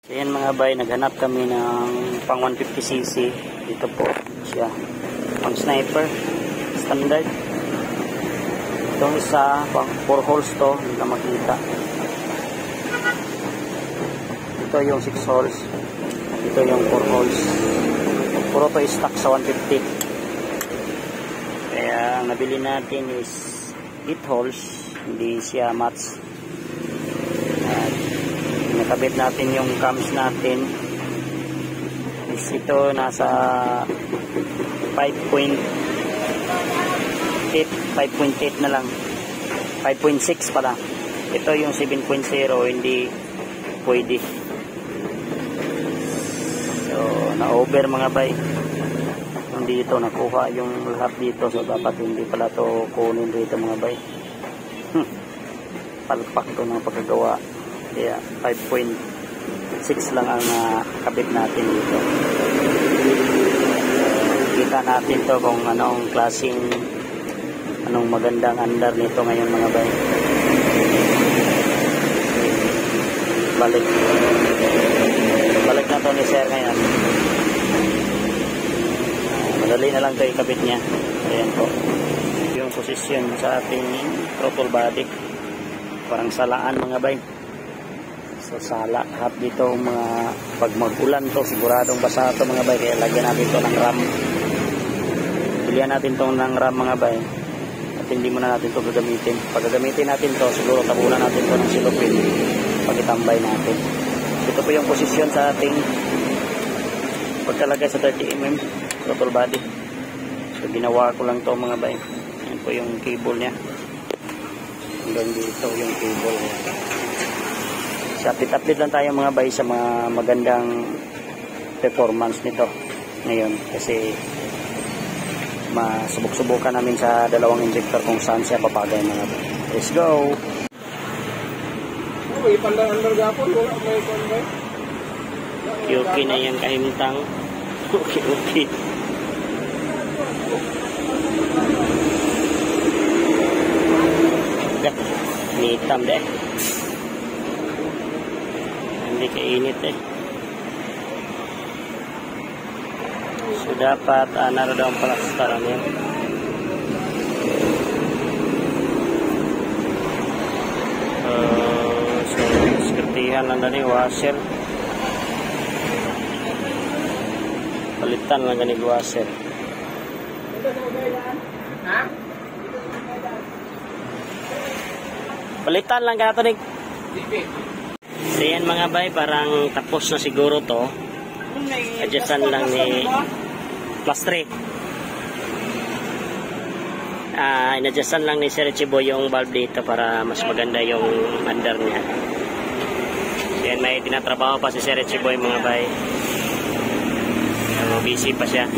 Ayan mga bay, naghanap kami ng pang 150cc. Dito po siya, pang sniper standard. Itong isa pang 4 holes to, hindi na makita. Ito yung 6 holes, ito yung 4 holes. Puro to stock sa 150. Kaya ang nabili natin is 8 holes, hindi siya match. At nakabit natin yung cams natin is ito nasa 5.8 na lang, 5.6 pala. Ito yung 7.0 hindi pwede, so na over mga bay. Hindi ito nakuha yung lahat dito, so dapat hindi pala to kunin dito mga bay. Palpak to ng pagkagawa. Kaya 5.6 lang ang kabit natin dito. Kita natin to kung anong klaseng, anong magandang andar nito ngayon mga bay. Balik na to ni sir ngayon. Madali na lang to ikabit niya. Ayan po yung posisyon sa ating throttle body, parang salaan mga bay. So sala lahat dito mga, pag mag-ulan to siguradong basa to mga bay, kaya lagyan natin to ng ram. Pilihan natin to ng ram mga bay, at hindi muna natin to gagamitin. Pag gagamitin natin to, siguro tabunan natin to ng silupin pag itambay natin. Ito po yung posisyon sa ating pagkalagay sa 30mm throttle body. So ginawa ko lang to mga bay. Yan po yung cable nya, hanggang dito yung cable nya. So update lang tayo mga bay sa mga magandang performance nito ngayon, kasi masubok-subukan namin sa dalawang injector kung saan siya papagay mga bay. Let's go! Okay na yung kahimtang. Okay. Nitam deh. Hindi kainit eh. So dapat naroon daw ang palastaran yan. So skrtihan lang na washer. Palitan lang ganig washer. Palitan lang ka ito nig. So yan mga bay, parang tapos na siguro to. Adjustan lang ni plus 3. Inadjustan lang ni Sir Chiboy yung valve dito para mas maganda yung under niya. So yan, may tinatrabaho pa si Sir Chiboy mga bay. So busy pa siya.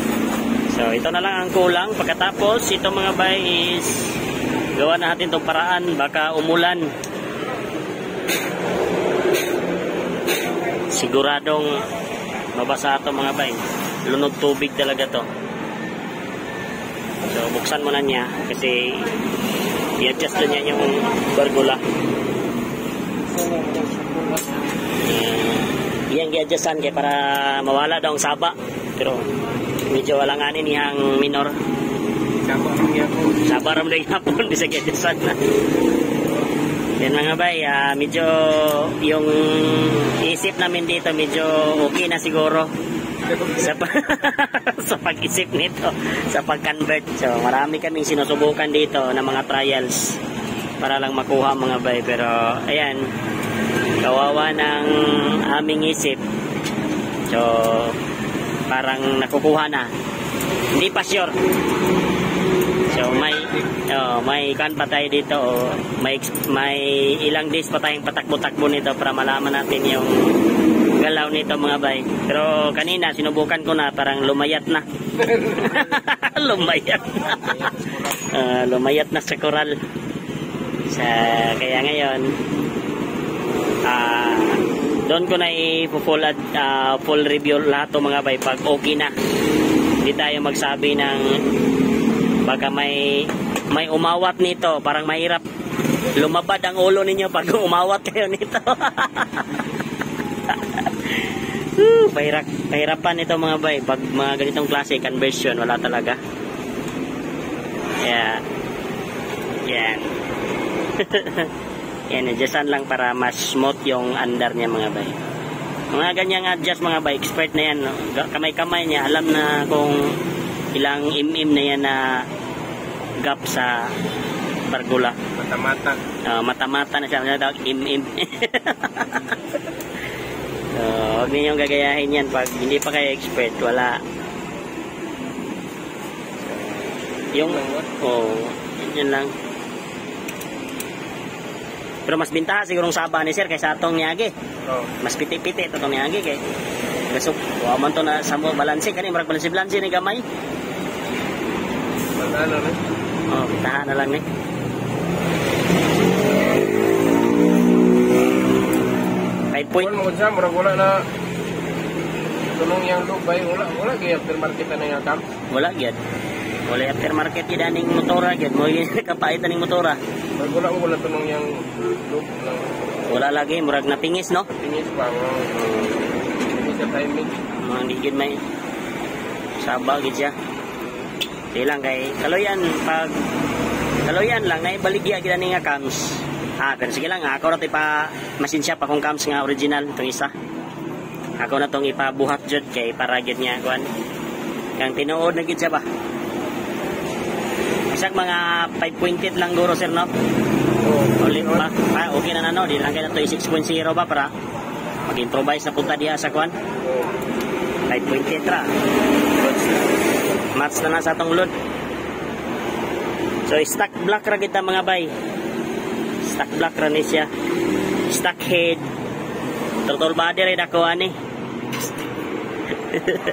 So ito na lang ang kulang. Pagkatapos ito mga bay is gawa natin itong paraan, baka umulan. Siguradong mabasa ito mga bay. Lunod tubig talaga to. So buksan mo na niya kasi i-adjust na niya yung bargula. Iyang i-adjustan kaya para mawala daw ang saba. Pero medyo walanganin niyang minor. Sabar mo na yung hapon, bisa i-adjustan na. Yan mga bay, medyo yung isip namin dito medyo okay na siguro sa, sa pag-isip nito, sa pag-convert. So marami kaming sinusubukan dito na mga trials para lang makuha mga bay. Pero ayan, kawawa ng aming isip. So parang nakukuha na, hindi pa sure. So may kan pa tayo dito, may ilang days pa tayong patakbo-takbo nito para malaman natin yung galaw nito mga bay. Pero kanina sinubukan ko na, parang lumayat na. Lumayat na sa coral. Kaya ngayon doon ko na full review lahat to mga bay pag okay na. Hindi tayo magsabi ng baka may umawat nito, parang mahirap lumabad ang ulo ninyo pag umawat kayo nito. Pahirapan ito mga bay. Pag mga ganitong klase, conversion, wala talaga. Yeah. Yan. Yan, adjustan lang para mas smooth yung under niya mga bay. Mga ganyang adjust mga bay, expert na yan. No? Kamay-kamay niya, alam na kung ilang na yan na gap sa bargula. Mata-mata. Mata-mata na siya. Huwag ninyong gagayahin yan pag hindi pa kayo expert, wala. Yung, yun lang. Pero mas bintaha sigurong saba ni sir kaysa atong niyagi. Mas piti-piti ito itong niyagi kay. Gasok, waman to na sa mo balanse kani, marag balanse ni gamay. Ano na? Bintaha na lang ni. Point mo dyan, wala na tulong yung lubay, wala gaya aftermarket na yung cam? Wala gyan. Wala aftermarket gyan aning motora gyan. Mo yung kapait aning motora. Wala tulong yung lub. Wala lagi, murag na pingis no? Pingis pa, hindi sa timing. Hindi gyan may saba gyan siya. Di lang kay kaloyan, pag kaloyan lang, naibaligya gyan nga cams. Pero sige lang, ako na ito ipa-machine shop akong cams nga original, itong isa. Ako na itong ipabuhat dyan kay para gid niya, kuhan. Kang tinuod na gid siya ba? Isang mga 5.8 lang guro sir, no? Ulit ba? Okay na no? Di lang kayo na ito 6.0 ba para mag-improvise na punta diya sa kuhan? 5.8 ra. Match na sa itong load. So, stock block ra kita mga bay. Stock block ra ni siya. Stock head. Total body rin ako ani.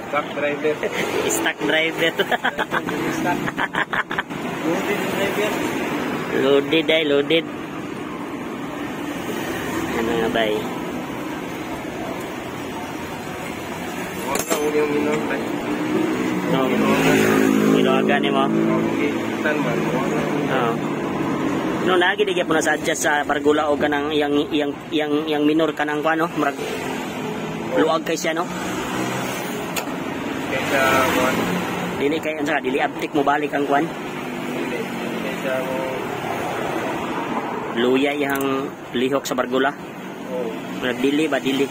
Stock driver. Stock driver. Loaded driver. Loaded ay loaded. Ano nga bay? Wala ko yung minor na. No, ginawagan ni mo. Okay, tan man. No, nagi digya po na sa adjust sa bargula o kanang yang minor kanang kuano, murag luag kay siya no. Kaysa kuan. Dili kay ansa dili abtik mo balik ang kuan. Dili. Kaysa mo luya yang lihok sa bargula. Murag dili ba dili.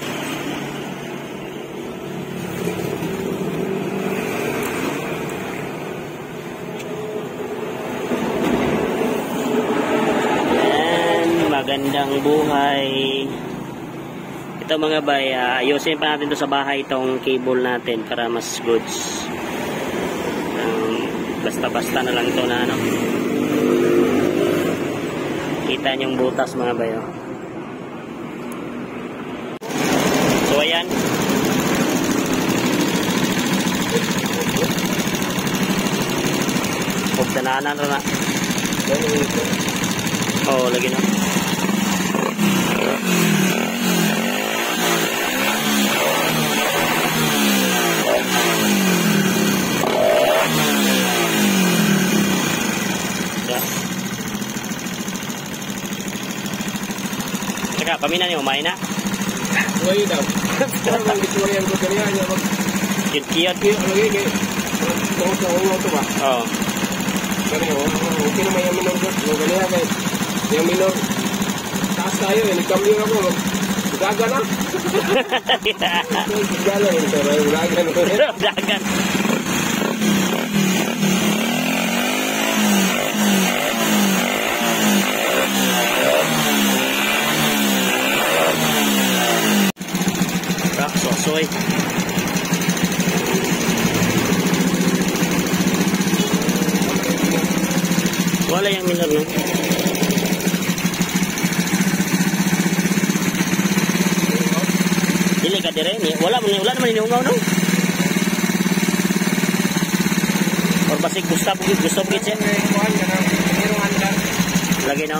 Magandang buhay. Ito mga bay, ayusin pa natin to sa bahay itong cable natin para mas goods. Basta-basta na lang ito na ano. Kita niyong butas mga bay. So ayan. Huwag tananan na. Oh, lagi na. Teka, paminan niyo, umain na? Uy daw. Ang gituloy ang gutariya niya. Kiyot-kiyot. Lagi kay. Sa ulo to ba? Oo. Pero okay naman yung minor ko. Yung ganyan kay. Yung minor. Taas tayo eh. Nagkambyo ako. Gaga na. Gaga yun sir. Gaga. Gaga. Soy. Wala yung minor no. Dili ka dire ni wala naman inungaw no. Or basig gusto siya. Lagi no.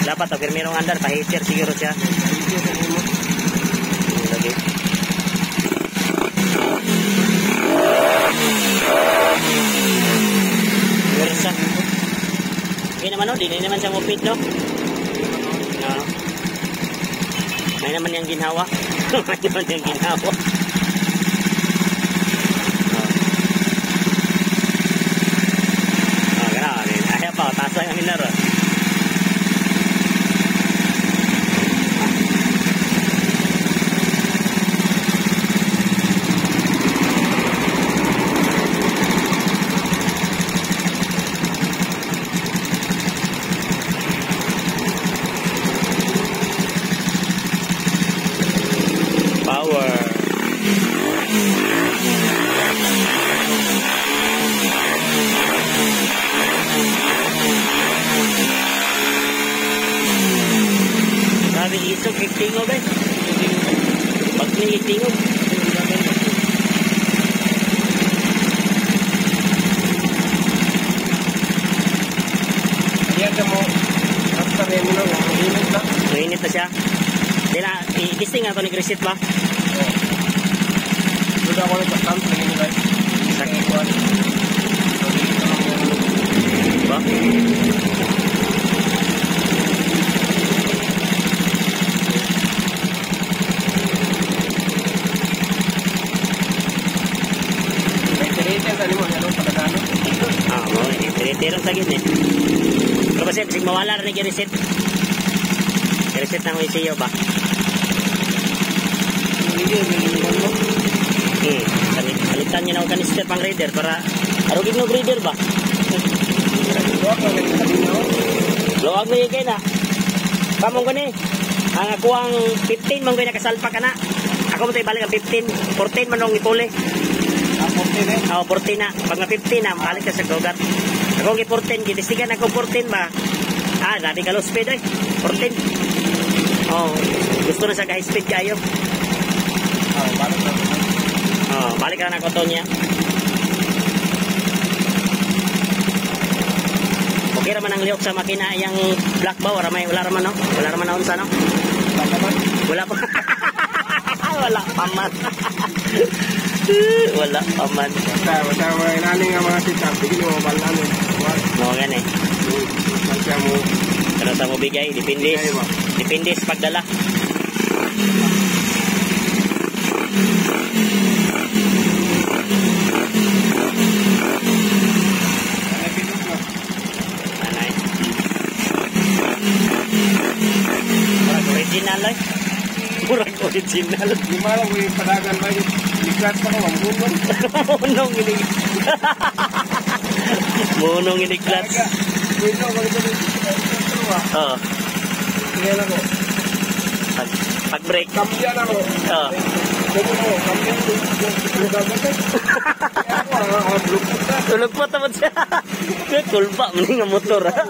Dapat to pirmirong andar pa-heater siguro siya. Lagi. Versa. Okay naman no, di naman siya mupit no. May naman yung ginhawa. Yun yung ginawa. Gano'n. Ayaw pa, taas lang ang minor. Power. Sabi isog, itingog eh. Pag may itingog. Yan mo. After yan mo lang. Mainit na. Mainit na siya. I-testing nga ito ni Grisit ba? Oo. Doon ako nagpastamp. Lagyan nyo guys. Sakit ko. Ba? Tirong sa gini. Pero kasi mawala rin i-reset. I-reset na ko isiyo ba? Salitan nyo na ako kanister pang rider para arugin mo breeder ba? Luwag mo yung kayo na. Kamong ko ni. Ang ako ang 15 mong kayo nakasalpa ka na. Ako mo tayo balik ang 15. 14 man nung ipuli. 14 eh? Oo, 14 na. Pag na 15 na, balik ka sa gogat. Ako ang 14, kitisigan ako 14 ba? Dati ka low speed eh. 14. Gusto na sa high speed kayo. Balik na. Balik ka na ko to niya. Okay raman ang lihok sa makina yung black ba? Wala raman no? Wala raman na unsa no? Wala pa. Wala pa man. Wala pa man. Basta inaning nga mga sitap. Bigyan mo mabalaan eh. Mo gan eh. Basta mo. Pero sa mo bigay, depende. Depende sa pagdala. Anay. Murag original eh. Murag original. Di malam ko yung padagan ba yung liklat pa ko. Munong inig. Munong iniglat. Dito ko ito dito. Oo. Tingnan ako. Pag-break. Kampiyan ako. Oo. Dito mo, kampiyan ko. Tulog po tamad siya. Kulba, muli nga motor ha.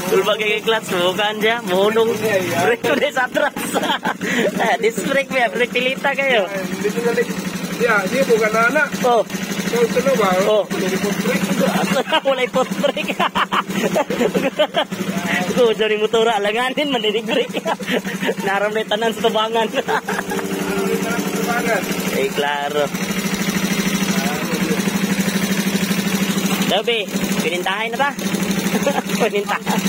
Kulba kaya clutch, bukan siya. Munong. Break ko din sa atras. Disc brake ba? Break pilita kayo. Dito na rin. Di bukan na anak. Oh. Ito na ba? Oh. Break ko. Wala pot brake. Ko jari motora alanganin maninig brake. Naram na tanan sa tubangan. Eh klaro. Dabi, pinintahan na ba? Pinintahan.